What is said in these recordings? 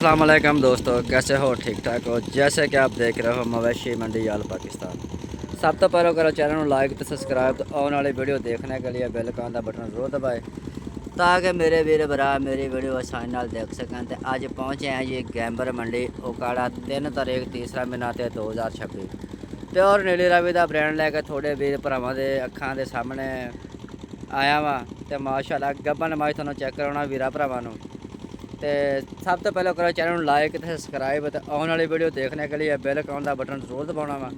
अस्सलामुअलैकुम दोस्तों, कैसे हो? ठीक ठाक हो? जैसे कि आप देख रहे हो मवेशी मंडी याल पाकिस्तान। सब तो पहले करो चैनल को लाइक तो सब्सक्राइब, तो आने वाली वीडियो देखने के लिए बेल आइकन का बटन जरूर दबाए ताकि मेरे वीर भरा मेरी वीडियो आसानी नाल देख सकें। तो अज पहुँचे हैं जी गैंबर मंडी उकाड़ा 3 तारीख तीसरा महीना 2026। प्योर नीली रावी का ब्रांड लैके थोड़े वीर भरावां दे अखां दे सामने आया वा। तो माशाअल्लाह गब्बन माई थोड़ा चैक कराना वीरा भरावां नूं। तो सब तो पहले करो चैनल लाइक तो सब्सक्राइब, तो आने वाली वीडियो देखने के लिए बेल आइकन का बटन जरूर दबाना वा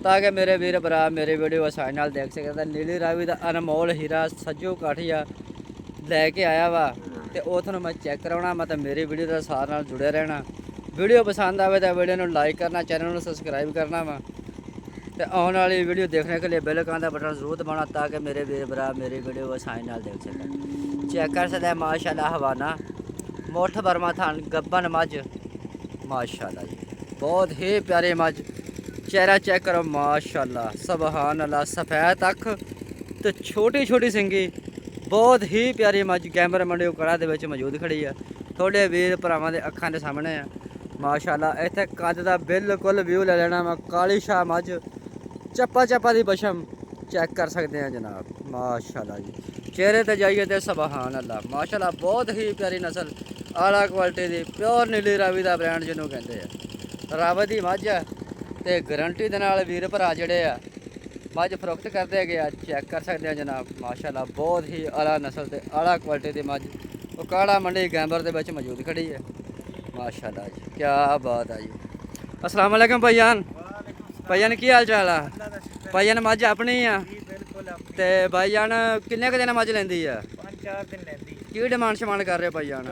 ताकि मेरे वीर भरा मेरी वीडियो आसानी नाल देख सके। तो नीली रावी का अनमोल हीरा सज्जू काठिया लैके आया वा, तो वो थोड़ा मैं चैक कराना। मतलब मेरी वीडियो के साथ नाल जुड़े रहना। वीडियो पसंद आए तो वीडियो को लाइक करना, चैनल को सब्सक्राइब करना वा, तो आने वाली वीडियो देखने के लिए बेल आइकन का बटन जरूर दबाना ताकि मेरे वीर भरा मेरी वीडियो आसानी नाल देख सकें। चेक कर सकते हैं माशाअल्लाह हवाना मुठ बर्मा थान गब्बन मझ माशाअल्लाह जी, बहुत ही प्यारी मझ। चेहरा चेक करो माशाअल्लाह, सुभान अल्लाह। सफ़ैद अख तो छोटी छोटी सिंगी, बहुत ही प्यारी मझ गैंबर मंडी उकाड़ा दे विच मौजूद खड़ी है। थोड़े वीर भरावां दे अखां दे सामने है माशाअल्लाह। इत्थे कद दा बिल्कुल व्यू ले लेना वा। काली शाह मझ चप्पा चप्पा दी बशम चेक कर सकते हैं जनाब माशाअल्लाह जी। चेहरे ते जाइए तो सुभान अल्लाह माशाअल्लाह, बहुत ही प्यारी नस्ल आला क्वालिटी दी प्योर नीली रावी का ब्रांड जिन्हों कहते हैं। रावी की मझ है तो गारंटी दे नाल वीर भरा जिहड़े आ मझ फरोख्त करते गए। चेक कर सकते हैं जनाब माशाअल्लाह, बहुत ही आला नस्ल ते आला क्वालिटी की मझ उकाड़ा मंडी गैंबर दे विच मौजूद खड़ी है माशाअल्लाह जी। क्या बात है जी। अस्सलाम वालेकुम भाईजान। भाईजान की हाल चाल है? भाईजान मझ अपनी आ ते भाईजान किन्ने क दिन मझ लेंदी है? 5-4 दिन लेंदी। की डिमांड शमांड कर रहे हो भाईजान?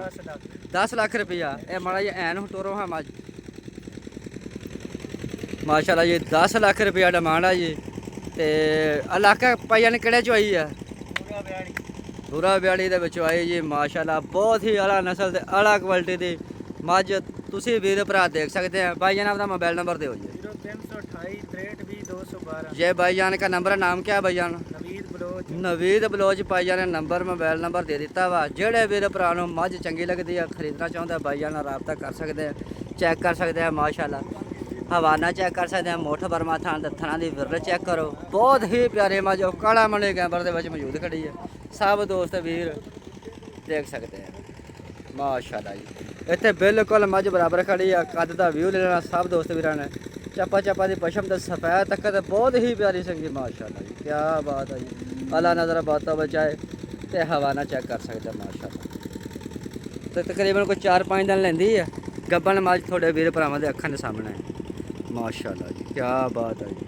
10 लाख रुपया। ये माड़ा जी ऐन टोरो हाँ मझ माशाअल्लाह जी, 10 लाख रुपया डिमांड है जी। तो इलाका भाईजान किहड़े चो आई है? पूरा ब्याड़ी दे विचों आई जी माशाअल्लाह, बहुत ही आला नस्ल ते आला क्वालिटी दी मझ तुसीं वीर भरा देख सकते हैं। भाईजान आपका मोबाइल नंबर दो जी। 0328 63 212। ये भाईजान का नंबर है, नाम क्या है भाईजान? नवीद बलोच। भाईजान ने नंबर मोबाइल नंबर दे दिता वा। जेड़े वीर भरा नूं मझ चंगी लगती है खरीदना चाहता भाईजान नाल राबता कर सकते हैं। चेक कर सकते हैं माशाअल्लाह, हवाना चेक कर सकते हैं। मुठ बर्मा थान थना की विरल चेक करो, बहुत ही प्यारे मझ काला मंडी गैंबर दे विच मौजूद खड़ी है। सब दोस्त वीर देख सकते हैं माशाअल्लाह जी। इत्थे बिल्कुल मझ बराबर खड़ी है। कद का व्यू ले लेना सब दोस्त वीरां ने। चप्पा चप्पा की पशम तो सफ़ैद तक तो बहुत ही प्यारी संगी माशाअल्लाह जी। क्या बात है जी, अल्लाह नज़र बातों बचाए। तो हवाना चेक कर सकते हैं माशाअल्लाह। तो तकरीबन कोई 4-5 दिन लेंदी है गब्बन मझ थोड़े वीर भरावां दे अखां दे सामने माशाअल्लाह जी। क्या बात है जी।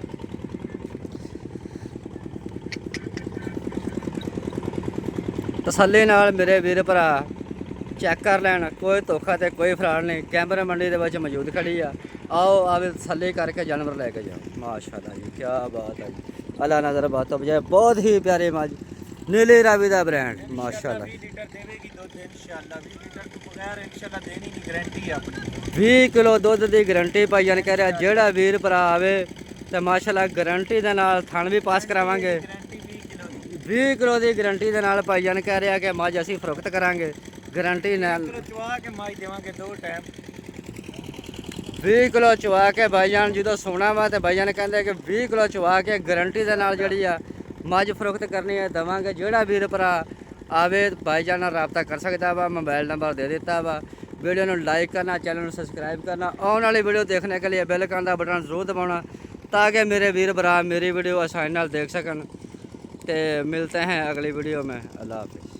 तसल्ली नाल मेरे वीर भरा चेक कर लैन, कोई धोखा तो कोई फ्राड नहीं। गैंबर मंडी दे विच मौजूद खड़ी है। आओ आवे तसल्ली करके जानवर लैके जाओ माशाअल्लाह जी। क्या बात है जी, अल्लाह नज़र बातों बजाए। बहुत ही प्यारी मझ नीली रावी का ब्रांड माशाअल्लाह। 20 किलो दुध की गारंटी भाईजान कह रहा। जेड़ा वीर भरा आवे तो माशाअल्लाह गारंटी दे नाल थण भी पास करावांगे। 20 किलो की गारंटी दे नाल भाईजान कह रहा कि मझ असीं फरोख्त करांगे गारंटी नाल। 20 किलो चुवा के भाईजान जो सोना वा तो भाईजान कहते कि 20 किलो चुवा के गारंटी दे नाल जिहड़ी आ मझ फरोख्त करनी है देवांगे। जेड़ा वीर भरा आवे भाईजान नाल राबता कर सकता वा। मोबाइल नंबर दे दिता वा। वीडियो को लाइक करना, चैनल को सब्सक्राइब करना, आने वाली वीडियो देखने के लिए बेल आइकन का बटन जरूर दबाना ताकि मेरे वीर भरा मेरी वीडियो आसानी नाल देख सकन। तो मिलते हैं अगली वीडियो में। अल्लाह हाफिज़।